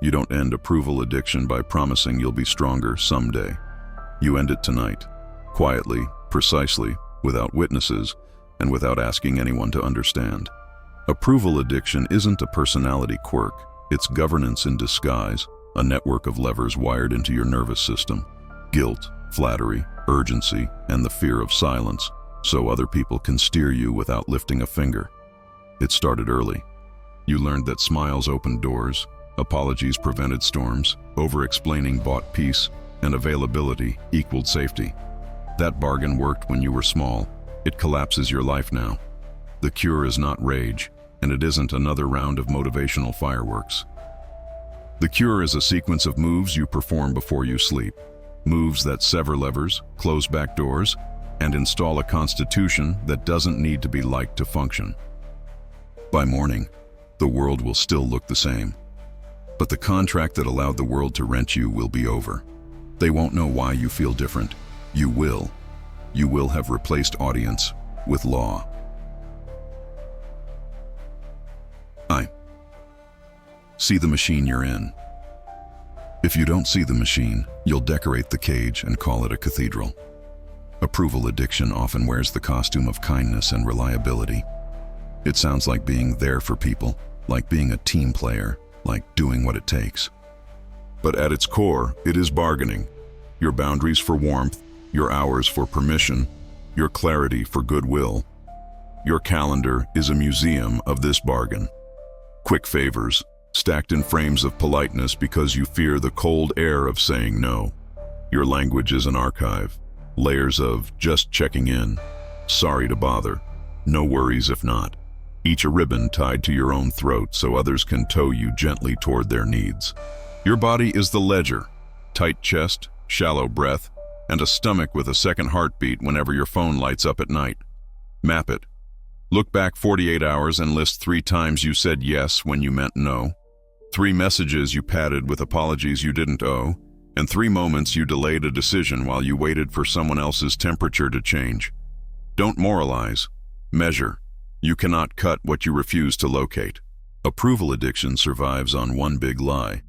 You don't end approval addiction by promising you'll be stronger someday. You end it tonight, quietly, precisely, without witnesses, and without asking anyone to understand. Approval addiction isn't a personality quirk, it's governance in disguise, a network of levers wired into your nervous system. Guilt, flattery, urgency, and the fear of silence, so other people can steer you without lifting a finger. It started early. You learned that smiles opened doors, apologies prevented storms, over-explaining bought peace, and availability equaled safety. That bargain worked when you were small. It collapses your life now. The cure is not rage, and it isn't another round of motivational fireworks. The cure is a sequence of moves you perform before you sleep. Moves that sever levers, close back doors, and install a constitution that doesn't need to be liked to function. By morning, the world will still look the same. But the contract that allowed the world to rent you will be over. They won't know why you feel different. You will. You will have replaced audience with law. See the machine you're in. If you don't see the machine, you'll decorate the cage and call it a cathedral. Approval addiction often wears the costume of kindness and reliability. It sounds like being there for people, like being a team player, like doing what it takes. But at its core, it is bargaining. Your boundaries for warmth, your hours for permission, your clarity for goodwill. Your calendar is a museum of this bargain. Quick favors, stacked in frames of politeness because you fear the cold air of saying no. Your language is an archive. Layers of just checking in, sorry to bother, no worries if not. Each a ribbon tied to your own throat so others can tow you gently toward their needs. Your body is the ledger, tight chest, shallow breath, and a stomach with a second heartbeat whenever your phone lights up at night. Map it. Look back 48 hours and list 3 times you said yes when you meant no. 3 messages you padded with apologies you didn't owe, and 3 moments you delayed a decision while you waited for someone else's temperature to change. Don't moralize. Measure. You cannot cut what you refuse to locate. Approval addiction survives on one big lie,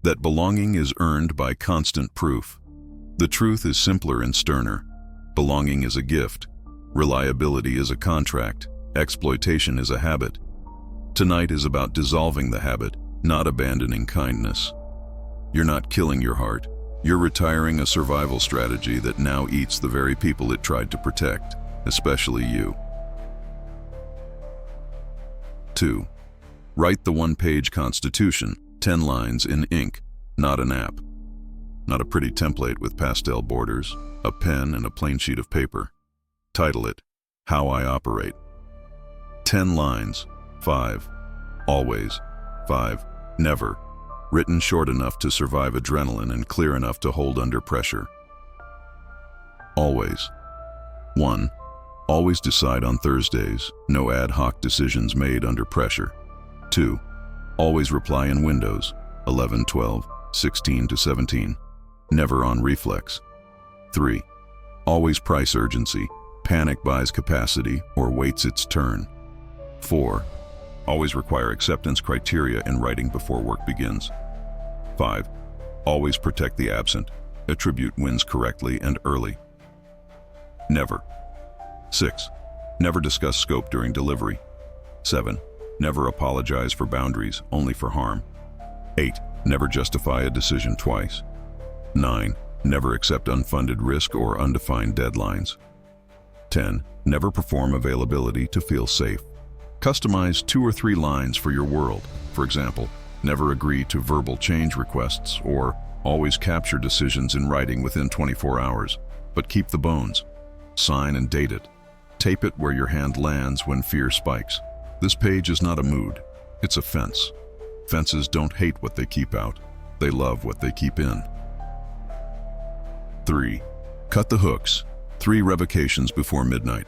that belonging is earned by constant proof. The truth is simpler and sterner. Belonging is a gift. Reliability is a contract. Exploitation is a habit. Tonight is about dissolving the habit, not abandoning kindness. You're not killing your heart. You're retiring a survival strategy that now eats the very people it tried to protect, especially you. 2. Write the one-page constitution, 10 lines in ink, not an app. Not a pretty template with pastel borders, a pen and a plain sheet of paper. Title it, How I Operate. 10 lines, 5. Always, 5. Never. Written short enough to survive adrenaline and clear enough to hold under pressure. Always. 1. Always decide on Thursdays, no ad hoc decisions made under pressure. 2. Always reply in windows, 11, 12, 16 to 17. Never on reflex. 3. Always price urgency, panic buys capacity or waits its turn. 4. Always require acceptance criteria in writing before work begins. 5. Always protect the absent, attribute wins correctly and early. Never. 6. Never discuss scope during delivery. 7. Never apologize for boundaries, only for harm. 8. Never justify a decision twice. 9. Never accept unfunded risk or undefined deadlines. 10. Never perform availability to feel safe. Customize 2 or 3 lines for your world. For example, never agree to verbal change requests, or always capture decisions in writing within 24 hours, but keep the bones. Sign and date it. Tape it where your hand lands when fear spikes. This page is not a mood, it's a fence. Fences don't hate what they keep out, they love what they keep in. 3. Cut the hooks. 3 revocations before midnight.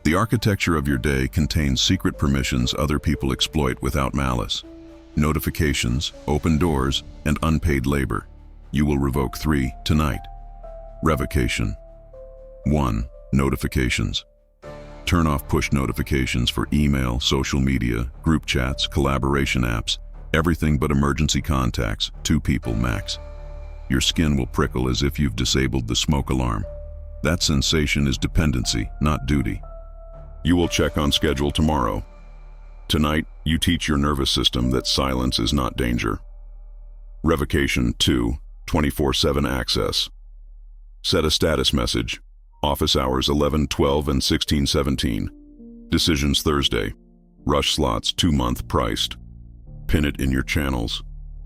The architecture of your day contains secret permissions other people exploit without malice. Notifications, open doors, and unpaid labor. You will revoke 3 tonight. Revocation. 1. Notifications. Turn off push notifications for email, social media, group chats, collaboration apps, Everything but emergency contacts, 2 people max. Your skin will prickle as if you've disabled the smoke alarm. That sensation is dependency, not duty. You will check on schedule tomorrow. Tonight, you teach your nervous system that silence is not danger. Revocation 2, 24/7 access. Set a status message. Office hours 11/12 and 16/17. Decisions Thursday. Rush slots 2-month priced. Pin it in your channels.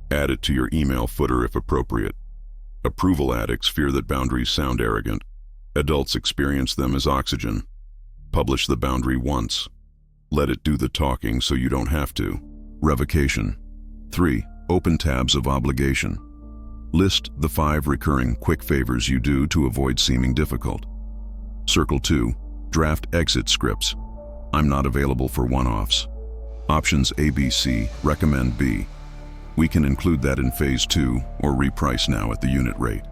Add it to your email footer if appropriate. Approval addicts fear that boundaries sound arrogant. Adults experience them as oxygen. Publish the boundary once. Let it do the talking so you don't have to. Revocation 3. Open tabs of obligation. List the 5 recurring quick favors you do to avoid seeming difficult. Circle 2. Draft exit scripts. I'm not available for one-offs. Options A, B, C, recommend B. We can include that in phase 2 or reprice now at the unit rate.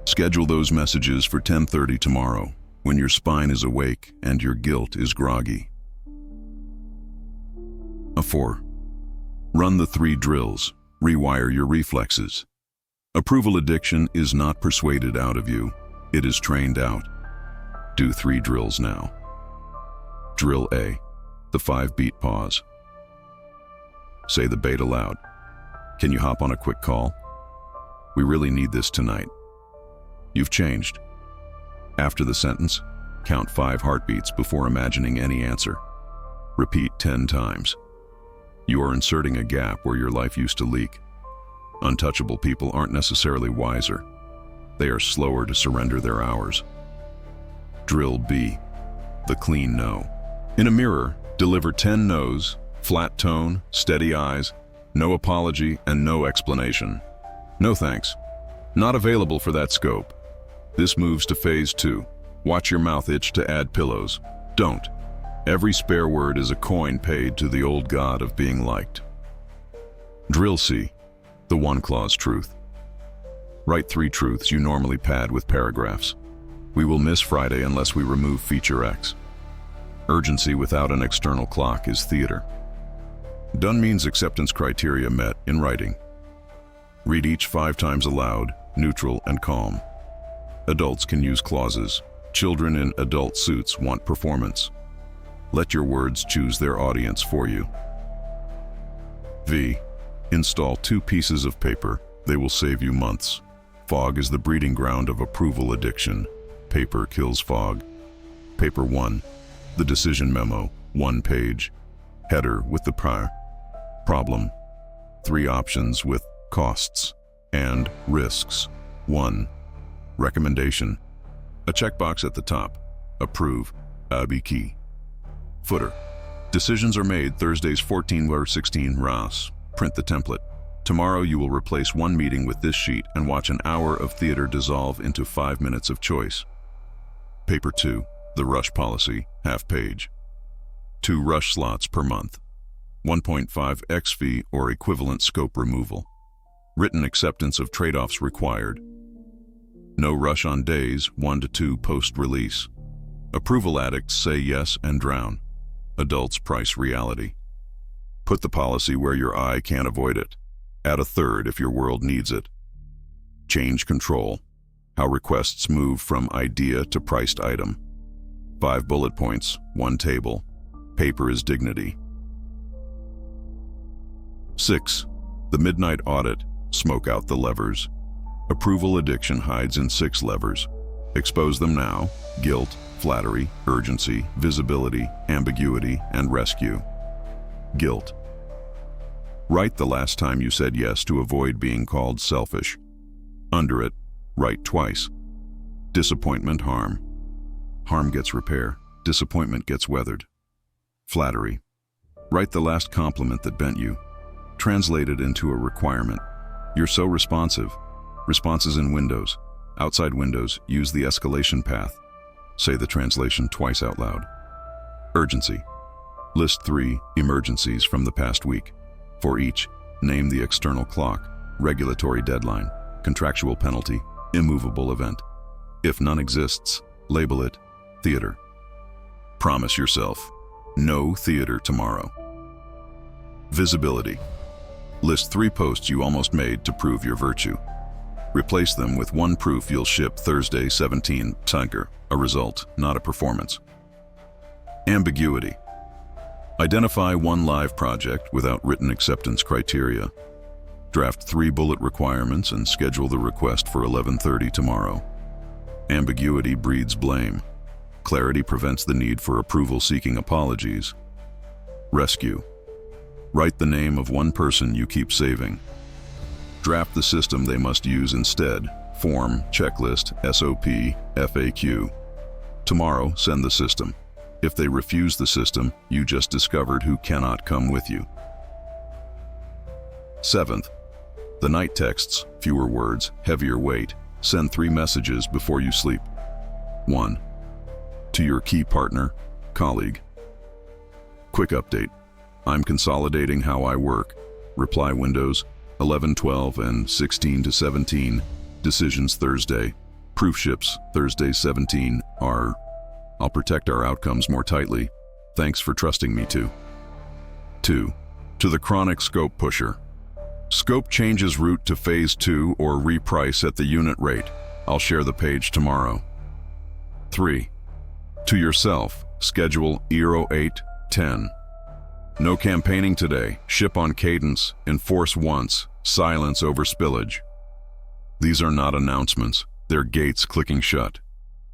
Schedule those messages for 10:30 tomorrow when your spine is awake and your guilt is groggy. 4. Run the 3 drills. Rewire your reflexes. Approval addiction is not persuaded out of you. It is trained out. Do 3 drills now. Drill A. The 5-beat pause. Say the bait aloud. Can you hop on a quick call? We really need this tonight. You've changed. After the sentence, count 5 heartbeats before imagining any answer. Repeat 10 times. You are inserting a gap where your life used to leak. Untouchable people aren't necessarily wiser. They are slower to surrender their hours. Drill B. The clean no. In a mirror, deliver 10 no's, flat tone, steady eyes, no apology, and no explanation. No thanks. Not available for that scope. This moves to phase 2. Watch your mouth itch to add pillows. Don't. Every spare word is a coin paid to the old god of being liked. Drill C. The 1-clause truth. Write 3 truths you normally pad with paragraphs. We will miss Friday unless we remove feature X. Urgency without an external clock is theater. Done means acceptance criteria met in writing. Read each 5 times aloud, neutral and calm. Adults can use clauses. Children in adult suits want performance. Let your words choose their audience for you. V. Install 2 pieces of paper. They will save you months. Fog is the breeding ground of approval addiction. Paper kills fog. Paper 1. The decision memo, 1 page. Header with the problem. 3 options with costs and risks. 1. Recommendation. A checkbox at the top. Approve. AB key. Footer. Decisions are made Thursdays 14 or 16 RAS. Print the template. Tomorrow you will replace 1 meeting with this sheet and watch an hour of theater dissolve into 5 minutes of choice. Paper 2. The rush policy, half page. 2 rush slots per month. 1.5x fee or equivalent scope removal. Written acceptance of trade-offs required. No rush on days 1 to 2 post-release. Approval addicts say yes and drown. Adults price reality. Put the policy where your eye can't avoid it. Add a 3rd if your world needs it. Change control. How requests move from idea to priced item. 5 bullet points, 1 table. Paper is dignity. 6. The midnight audit. Smoke out the levers. Approval addiction hides in 6 levers. Expose them now. Guilt, flattery, urgency, visibility, ambiguity, and rescue. Guilt. Write the last time you said yes to avoid being called selfish. Under it, write twice. Disappointment, harm. Harm gets repair. Disappointment gets weathered. Flattery. Write the last compliment that bent you. Translate it into a requirement. You're so responsive. Responses in windows. Outside windows, use the escalation path. Say the translation twice out loud. Urgency. List 3 emergencies from the past week. For each, name the external clock, regulatory deadline, contractual penalty, immovable event. If none exists, label it theater. Promise yourself, no theater tomorrow. Visibility. List 3 posts you almost made to prove your virtue. Replace them with one proof you'll ship Thursday 17. Tanker, a result, not a performance. Ambiguity. Identify one live project without written acceptance criteria. Draft 3 bullet requirements and schedule the request for 11:30 tomorrow. Ambiguity breeds blame. Clarity prevents the need for approval-seeking apologies. Rescue. Write the name of one person you keep saving. Draft the system they must use instead. Form, checklist, SOP, FAQ. Tomorrow, send the system. If they refuse the system, you just discovered who cannot come with you. 7th, the night texts, fewer words, heavier weight. Send 3 messages before you sleep. 1. To your key partner, colleague. Quick update. I'm consolidating how I work. Reply windows, 11:12 and 16-17. Decisions Thursday. Proof ships, Thursday 17 are... I'll protect our outcomes more tightly. Thanks for trusting me to. 2. To the chronic scope pusher. Scope changes route to phase 2 or reprice at the unit rate. I'll share the page tomorrow. 3. To yourself, schedule 08:10. No campaigning today, ship on cadence, enforce once, silence over spillage. These are not announcements, they're gates clicking shut.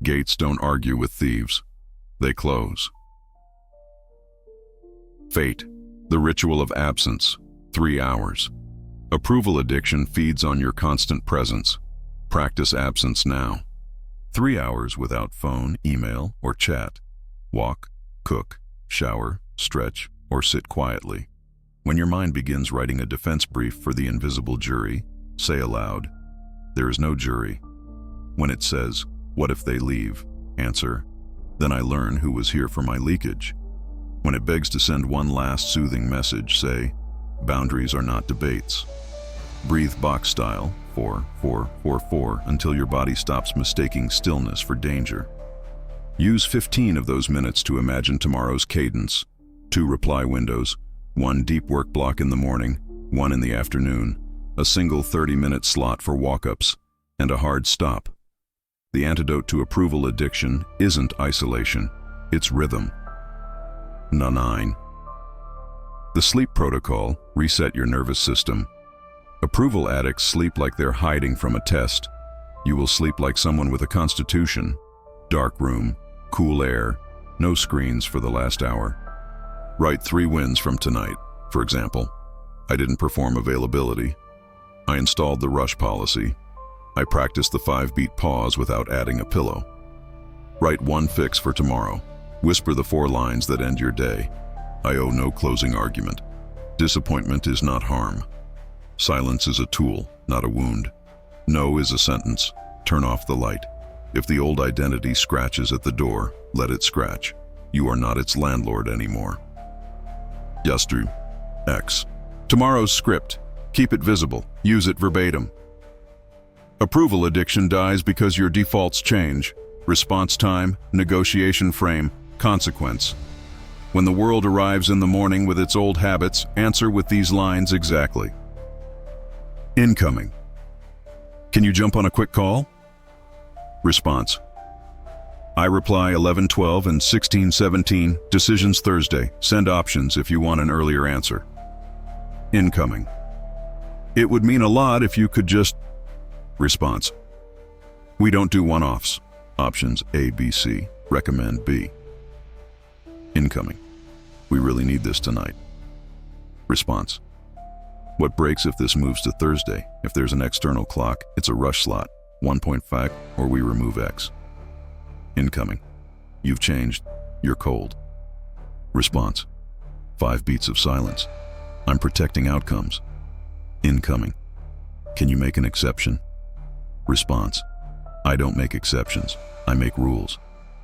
Gates don't argue with thieves, they close. Fate, the ritual of absence, 3 hours. Approval addiction feeds on your constant presence. Practice absence now. 3 hours without phone, email, or chat. Walk, cook, shower, stretch, or sit quietly. When your mind begins writing a defense brief for the invisible jury, say aloud, "There is no jury." When it says, "What if they leave?" answer, "Then I learn who was here for my leakage." When it begs to send one last soothing message, say, "Boundaries are not debates." Breathe box style, 4-4-4-4, until your body stops mistaking stillness for danger. Use 15 of those minutes to imagine tomorrow's cadence. 2 reply windows, 1 deep work block in the morning, 1 in the afternoon, a single 30-minute slot for walk-ups, and a hard stop. The antidote to approval addiction isn't isolation, it's rhythm. 9. The sleep protocol, reset your nervous system. Approval addicts sleep like they're hiding from a test. You will sleep like someone with a constitution. Dark room, cool air, no screens for the last hour. Write 3 wins from tonight. For example, I didn't perform availability. I installed the rush policy. I practiced the 5-beat pause without adding a pillow. Write 1 fix for tomorrow. Whisper the 4 lines that end your day. I owe no closing argument. Disappointment is not harm. Silence is a tool, not a wound. No is a sentence. Turn off the light. If the old identity scratches at the door, let it scratch. You are not its landlord anymore. Yastru. X. Tomorrow's script. Keep it visible. Use it verbatim. Approval addiction dies because your defaults change. Response time, negotiation frame, consequence. When the world arrives in the morning with its old habits, answer with these lines exactly. Incoming. Can you jump on a quick call? Response. I reply 11:12 and 16:17, decisions Thursday. Send options if you want an earlier answer. Incoming. It would mean a lot if you could just... Response. We don't do one-offs. Options A, B, C. Recommend B. Incoming. We really need this tonight. Response. What breaks if this moves to Thursday? If there's an external clock, it's a rush slot, 1.5, or we remove X. Incoming. You've changed. You're cold. Response. 5 beats of silence. I'm protecting outcomes. Incoming. Can you make an exception? Response. I don't make exceptions. I make rules.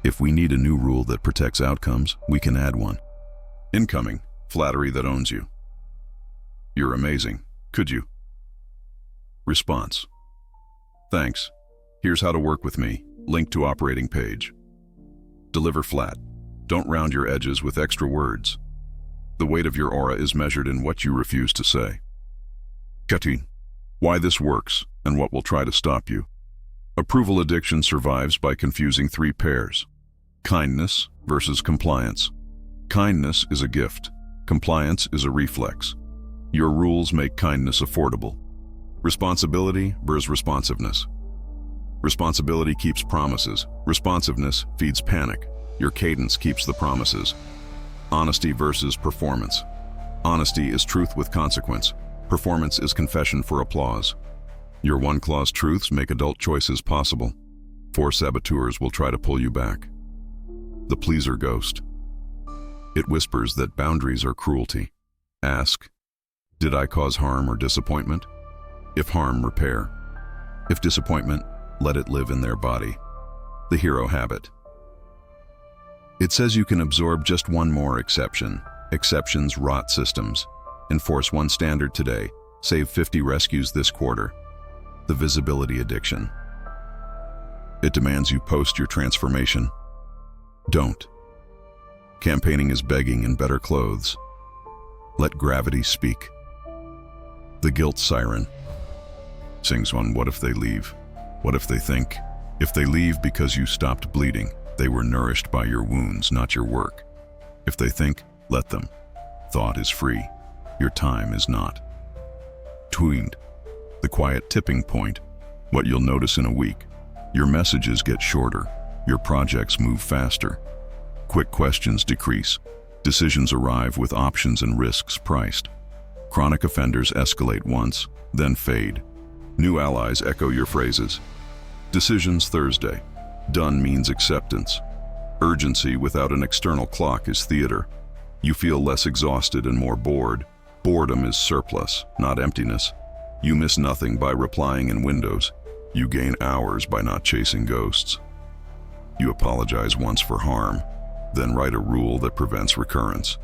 If we need a new rule that protects outcomes, we can add one. Incoming. Flattery that owns you. You're amazing. Could you? Response. Thanks. Here's how to work with me. Link to operating page. Deliver flat. Don't round your edges with extra words. The weight of your aura is measured in what you refuse to say. Cutting. Why this works and what will try to stop you. Approval addiction survives by confusing three pairs. Kindness versus compliance. Kindness is a gift. Compliance is a reflex. Your rules make kindness affordable. Responsibility versus responsiveness. Responsibility keeps promises. Responsiveness feeds panic. Your cadence keeps the promises. Honesty versus performance. Honesty is truth with consequence. Performance is confession for applause. Your one-clause truths make adult choices possible. Four saboteurs will try to pull you back. The pleaser ghost. It whispers that boundaries are cruelty. Ask, did I cause harm or disappointment? If harm, repair. If disappointment, let it live in their body. The hero habit. It says you can absorb just one more exception. Exceptions rot systems. Enforce one standard today. Save 50 rescues this quarter. The visibility addiction. It demands you post your transformation. Don't. Campaigning is begging in better clothes. Let gravity speak. The guilt siren. Sings on what if they leave? What if they think? If they leave because you stopped bleeding, they were nourished by your wounds, not your work. If they think, let them. Thought is free. Your time is not. Tweed. The quiet tipping point. What you'll notice in a week. Your messages get shorter. Your projects move faster. Quick questions decrease. Decisions arrive with options and risks priced. Chronic offenders escalate once, then fade. New allies echo your phrases. Decisions Thursday. Done means acceptance. Urgency without an external clock is theater. You feel less exhausted and more bored. Boredom is surplus, not emptiness. You miss nothing by replying in windows. You gain hours by not chasing ghosts. You apologize once for harm, then write a rule that prevents recurrence.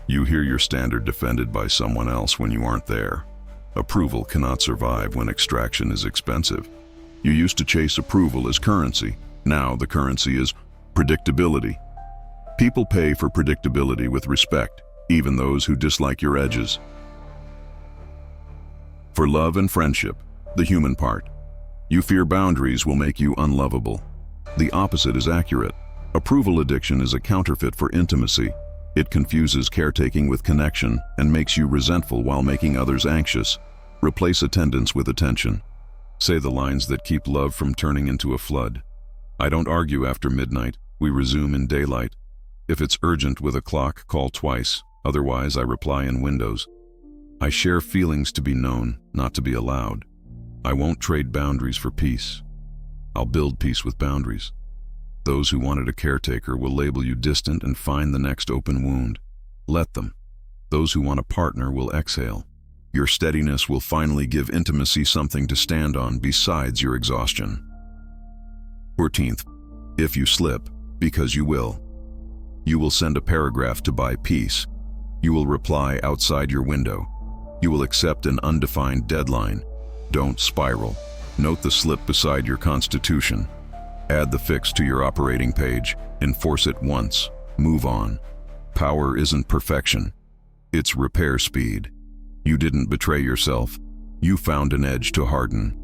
You hear your standard defended by someone else when you aren't there. Approval cannot survive when extraction is expensive. You used to chase approval as currency. Now the currency is predictability. People pay for predictability with respect, even those who dislike your edges. For love and friendship, the human part. You fear boundaries will make you unlovable. The opposite is accurate. Approval addiction is a counterfeit for intimacy. It confuses caretaking with connection and makes you resentful while making others anxious. Replace attendance with attention. Say the lines that keep love from turning into a flood. I don't argue after midnight. We resume in daylight. If it's urgent with a clock, call twice. Otherwise, I reply in windows. I share feelings to be known, not to be allowed. I won't trade boundaries for peace. I'll build peace with boundaries. Those who wanted a caretaker will label you distant and find the next open wound. Let them. Those who want a partner will exhale. Your steadiness will finally give intimacy something to stand on besides your exhaustion. 14th, if you slip, because you will send a paragraph to buy peace. You will reply outside your window. You will accept an undefined deadline. Don't spiral. Note the slip beside your constitution. Add the fix to your operating page. Enforce it once. Move on. Power isn't perfection. It's repair speed. You didn't betray yourself. You found an edge to harden.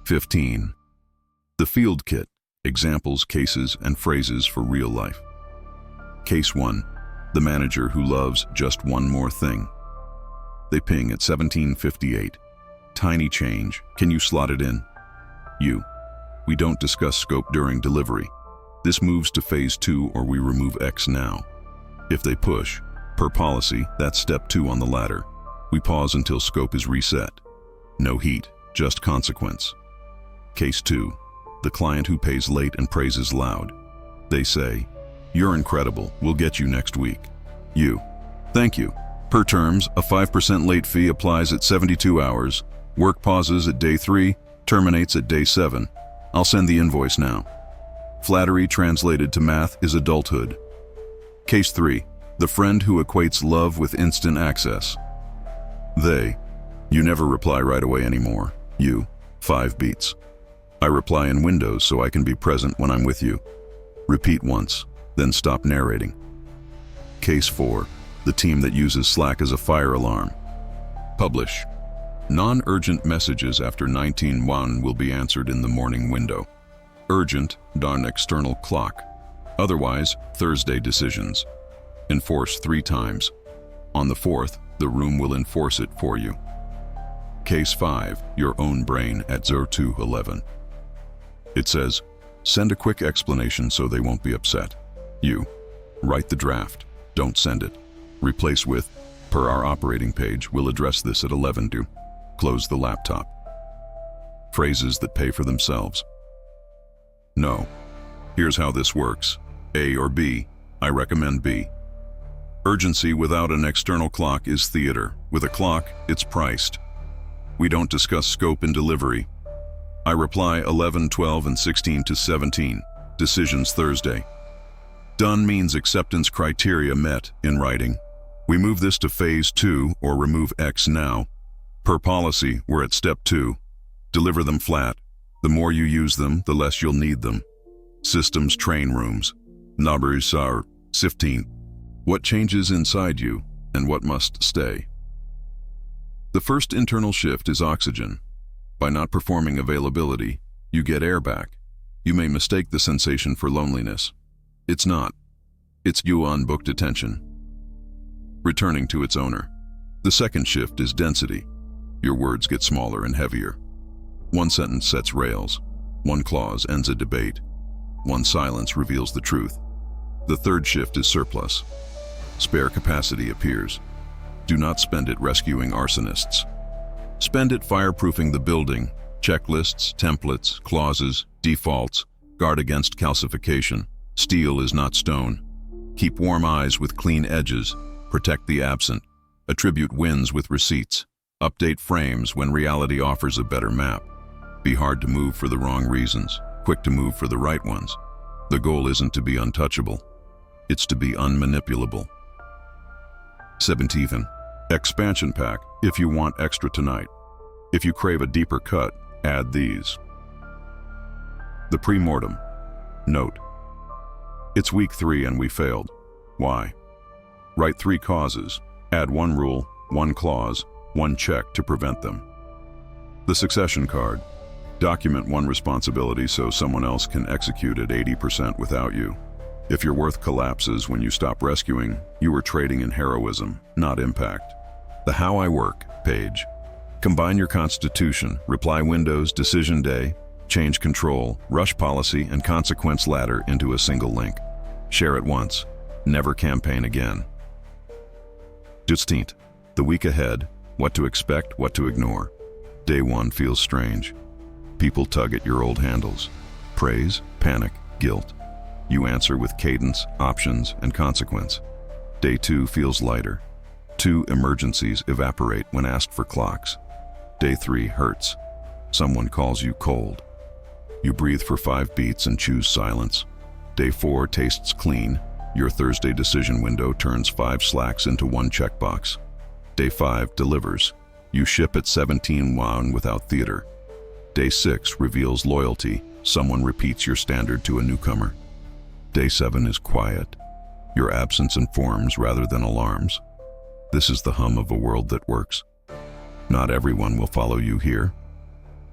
15. The field kit. Examples, cases, and phrases for real life. Case 1. The manager who loves just one more thing. They ping at 17:58. Tiny change. Can you slot it in? You. We don't discuss scope during delivery. This moves to phase 2 or we remove X now. If they push, per policy, that's step 2 on the ladder. We pause until scope is reset. No heat, just consequence. Case 2. The client who pays late and praises loud. They say, "You're incredible, we'll get you next week." You. "Thank you. Per terms, a 5% late fee applies at 72 hours. Work pauses at day 3, terminates at day 7. I'll send the invoice now." Flattery translated to math is adulthood. Case 3. The friend who equates love with instant access. They. You never reply right away anymore. You. 5 beats. I reply in windows so I can be present when I'm with you. Repeat once, then stop narrating. Case 4. The team that uses Slack as a fire alarm. Publish. Non-urgent messages after 19:1 will be answered in the morning window. Urgent, darn external clock. Otherwise, Thursday decisions. Enforce 3 times. On the 4th, the room will enforce it for you. Case 5, your own brain at 0211. It says, send a quick explanation so they won't be upset. You, write the draft, don't send it. Replace with, per our operating page, we'll address this at 11:02. Close the laptop. Phrases that pay for themselves. No. Here's how this works. A or B. I recommend B. Urgency without an external clock is theater. With a clock, it's priced. We don't discuss scope in delivery. I reply 11, 12, and 16 to 17. Decisions Thursday. Done means acceptance criteria met in writing. We move this to phase 2 or remove X now. Per policy, we're at step 2. Deliver them flat. The more you use them, the less you'll need them. Systems train rooms. Numbers are 15. What changes inside you and what must stay? The first internal shift is oxygen. By not performing availability, you get air back. You may mistake the sensation for loneliness. It's not. It's you unbooked attention. Returning to its owner. The second shift is density. Your words get smaller and heavier. One sentence sets rails. One clause ends a debate. One silence reveals the truth. The third shift is surplus. Spare capacity appears. Do not spend it rescuing arsonists. Spend it fireproofing the building, checklists, templates, clauses, defaults, guard against calcification. Steel is not stone. Keep warm eyes with clean edges. Protect the absent. Attribute wins with receipts. Update frames when reality offers a better map. Be hard to move for the wrong reasons, quick to move for the right ones. The goal isn't to be untouchable. It's to be unmanipulable. 17. Expansion pack, if you want extra tonight. If you crave a deeper cut, add these. The pre-mortem. Note. It's week 3 and we failed. Why? Write 3 causes. Add 1 rule, 1 clause, 1 check to prevent them. The succession card. Document 1 responsibility so someone else can execute at 80% without you. If your worth collapses when you stop rescuing, you are trading in heroism, not impact. The How I Work page. Combine your constitution, reply windows, decision day, change control, rush policy, and consequence ladder into a single link. Share it once. Never campaign again. 16th. The week ahead. What to expect, what to ignore. Day 1 feels strange. People tug at your old handles. Praise, panic, guilt. You answer with cadence, options, and consequence. Day 2 feels lighter. 2 emergencies evaporate when asked for clocks. Day 3 hurts. Someone calls you cold. You breathe for 5 beats and choose silence. Day 4 tastes clean. Your Thursday decision window turns 5 slacks into 1 checkbox. Day 5 delivers. You ship at 17:01 without theater. Day 6 reveals loyalty. Someone repeats your standard to a newcomer. Day 7 is quiet. Your absence informs rather than alarms. This is the hum of a world that works. Not everyone will follow you here.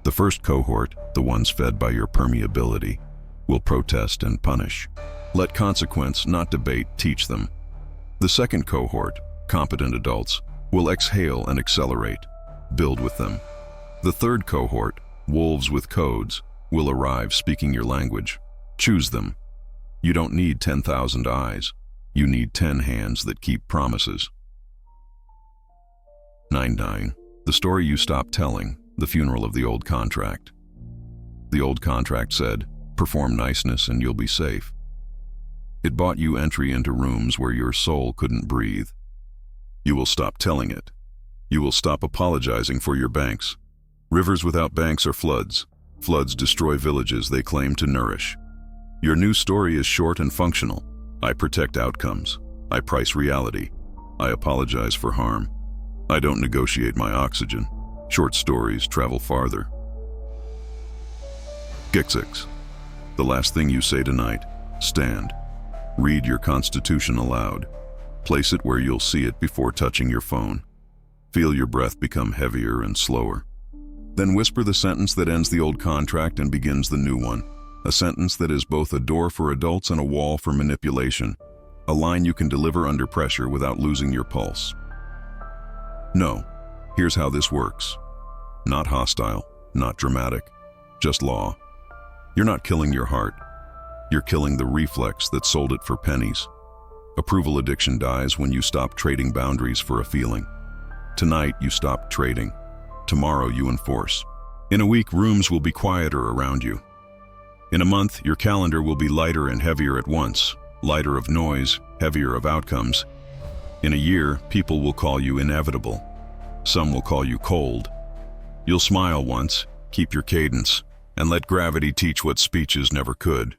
The first cohort, the ones fed by your permeability, will protest and punish. Let consequence, not debate, teach them. The second cohort, competent adults, will exhale and accelerate. Build with them. The third cohort, wolves with codes, will arrive speaking your language. Choose them. You don't need 10,000 eyes. You need 10 hands that keep promises. 9. The story you stopped telling, the funeral of the old contract. The old contract said, perform niceness and you'll be safe. It bought you entry into rooms where your soul couldn't breathe. You will stop telling it. You will stop apologizing for your banks. Rivers without banks are floods. Floods destroy villages they claim to nourish. Your new story is short and functional. I protect outcomes. I price reality. I apologize for harm. I don't negotiate my oxygen. Short stories travel farther. Gig 6. The last thing you say tonight. Stand. Read your constitution aloud. Place it where you'll see it before touching your phone. Feel your breath become heavier and slower. Then whisper the sentence that ends the old contract and begins the new one. A sentence that is both a door for adults and a wall for manipulation. A line you can deliver under pressure without losing your pulse. No, here's how this works. Not hostile, not dramatic, just law. You're not killing your heart. You're killing the reflex that sold it for pennies. Approval addiction dies when you stop trading boundaries for a feeling. Tonight, you stop trading. Tomorrow, you enforce. In a week, rooms will be quieter around you. In a month, your calendar will be lighter and heavier at once, lighter of noise, heavier of outcomes. In a year, people will call you inevitable. Some will call you cold. You'll smile once, keep your cadence, and let gravity teach what speeches never could.